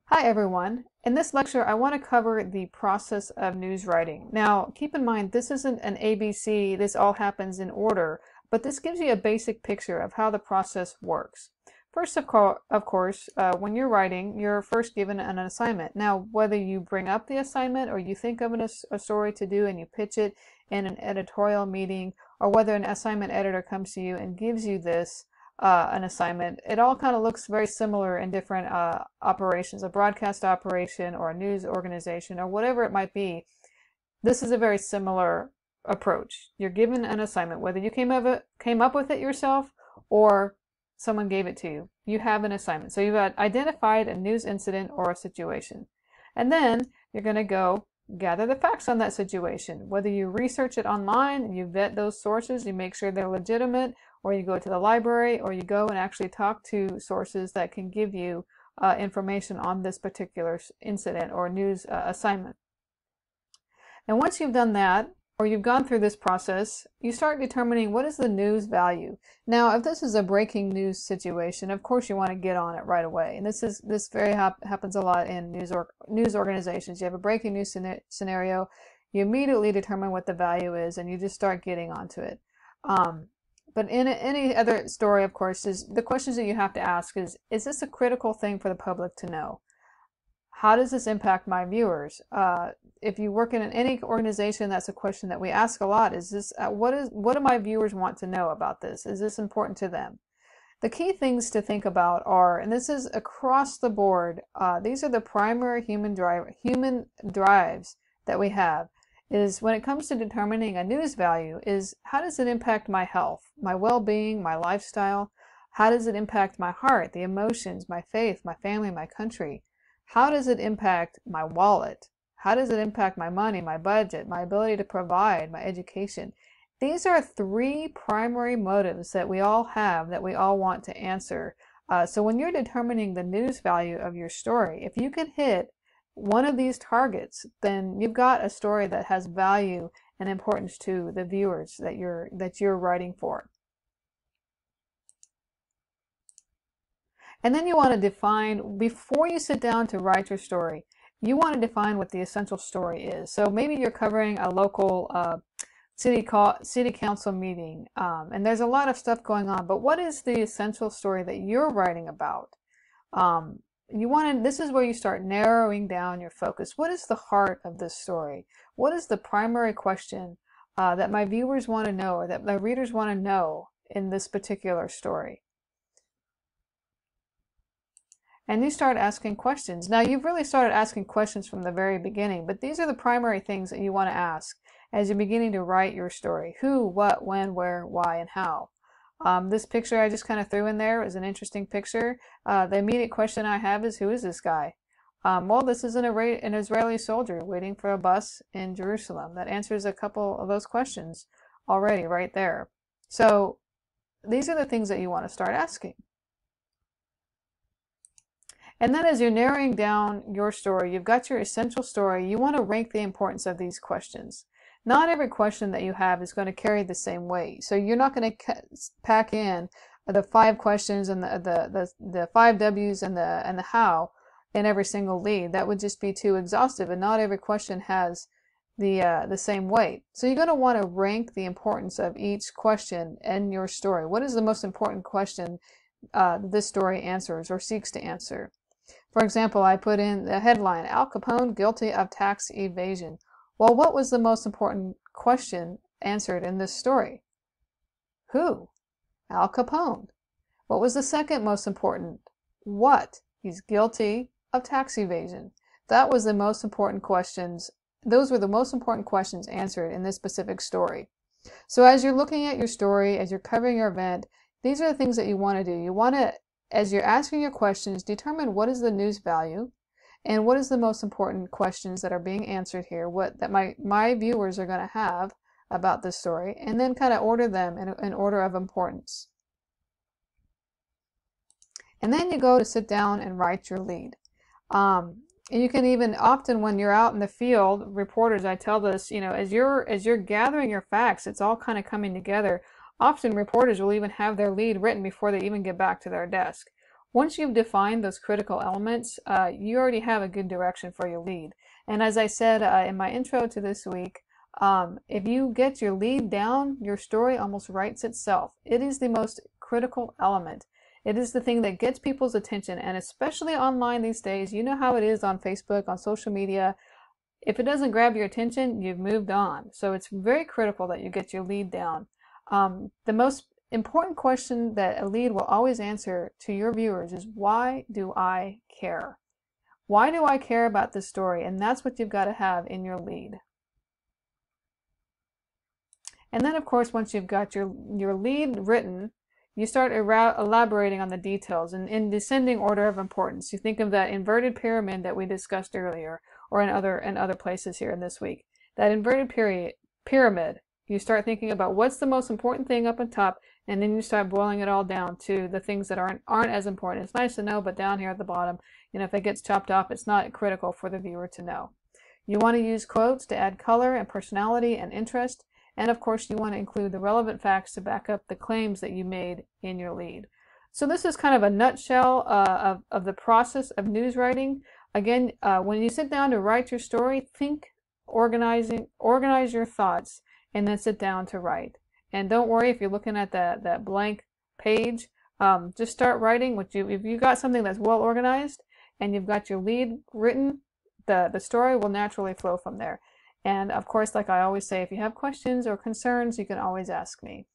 Hi everyone. In this lecture, I want to cover the process of news writing. Now, keep in mind, this isn't an ABC, this all happens in order, but this gives you a basic picture of how the process works. First, of course, when you're writing, you're first given an assignment. Now, whether you bring up the assignment or you think of a story to do and you pitch it in an editorial meeting, or whether an assignment editor comes to you and gives you this, an assignment, it all kind of looks very similar in different operations, a broadcast operation or a news organization or whatever it might be. This is a very similar approach. You're given an assignment, whether you came up with it yourself or someone gave it to you. You have an assignment. So you've identified a news incident or a situation. And then you're going to go gather the facts on that situation. Whether you research it online, you vet those sources, you make sure they're legitimate, or you go to the library, or you go and actually talk to sources that can give you information on this particular incident or news assignment. And once you've done that, or you've gone through this process, you start determining what is the news value. Now, if this is a breaking news situation, of course you want to get on it right away. And this happens a lot in news organizations. You have a breaking news scenario, you immediately determine what the value is, and you just start getting onto it. But in any other story, of course, is the questions that you have to ask is this a critical thing for the public to know? How does this impact my viewers? If you work in any organization, that's a question that we ask a lot. Is this what do my viewers want to know about this? Is this important to them? The key things to think about are, and this is across the board, these are the primary human drives that we have, is when it comes to determining a news value is how does it impact my health, my well-being, my lifestyle? How does it impact my heart, the emotions, my faith, my family, my country? How does it impact my wallet? How does it impact my money, my budget, my ability to provide, my education? These are three primary motives that we all have, that we all want to answer. So when you're determining the news value of your story, if you can hit one of these targets, then you've got a story that has value and importance to the viewers that you're writing for. And then you want to define, before you sit down to write your story, you want to define what the essential story is. So maybe you're covering a local city council meeting, and there's a lot of stuff going on, but what is the essential story that you're writing about? This is where you start narrowing down your focus. What is the heart of this story? What is the primary question that my viewers want to know, or that my readers want to know in this particular story? And you start asking questions. Now, you've really started asking questions from the very beginning, but these are the primary things that you want to ask as you're beginning to write your story. Who, what, when, where, why, and how. This picture I just kind of threw in there is an interesting picture. The immediate question I have is, who is this guy? Well, this is an Israeli soldier waiting for a bus in Jerusalem. That answers a couple of those questions already right there. So these are the things that you want to start asking. And then as you're narrowing down your story, you've got your essential story, you want to rank the importance of these questions. Not every question that you have is going to carry the same weight. So you're not going to pack in the 5 questions and the 5 W's and the how in every single lead. That would just be too exhaustive, and not every question has the same weight. So you're going to want to rank the importance of each question in your story. What is the most important question this story answers or seeks to answer? For example, I put in the headline, Al Capone guilty of tax evasion. Well, what was the most important question answered in this story? Who? Al Capone. What was the second most important? What? He's guilty of tax evasion. That was the most important questions. Those were the most important questions answered in this specific story. So as you're looking at your story, as you're covering your event, these are the things that you want to do. You want to, as you're asking your questions, determine what is the news value and what is the most important questions that are being answered here, what that my viewers are going to have about this story, and then kind of order them in order of importance. And then you go to sit down and write your lead. And you can even, often when you're out in the field, reporters, I tell this, as you're gathering your facts, it's all kind of coming together. Often reporters will even have their lead written before they even get back to their desk. Once you've defined those critical elements, you already have a good direction for your lead. And as I said in my intro to this week, if you get your lead down, your story almost writes itself. It is the most critical element. It is the thing that gets people's attention, and especially online these days, you know how it is on Facebook, on social media. If it doesn't grab your attention, you've moved on. So it's very critical that you get your lead down. The most important question that a lead will always answer to your viewers is, why do I care? Why do I care about this story? And that's what you've got to have in your lead. And then, of course, once you've got your lead written, you start elaborating on the details in descending order of importance. You think of that inverted pyramid that we discussed earlier, or in other places here in this week. That inverted pyramid, you start thinking about what's the most important thing up on top, and then you start boiling it all down to the things that aren't as important. It's nice to know, but down here at the bottom, if it gets chopped off, it's not critical for the viewer to know. You want to use quotes to add color and personality and interest. And of course, you want to include the relevant facts to back up the claims that you made in your lead. So this is kind of a nutshell of the process of news writing. Again, when you sit down to write your story, organize your thoughts, and then sit down to write. And don't worry if you're looking at that blank page. Just start writing. If you got something that's well organized and you've got your lead written, the story will naturally flow from there. And of course, like I always say, if you have questions or concerns, you can always ask me.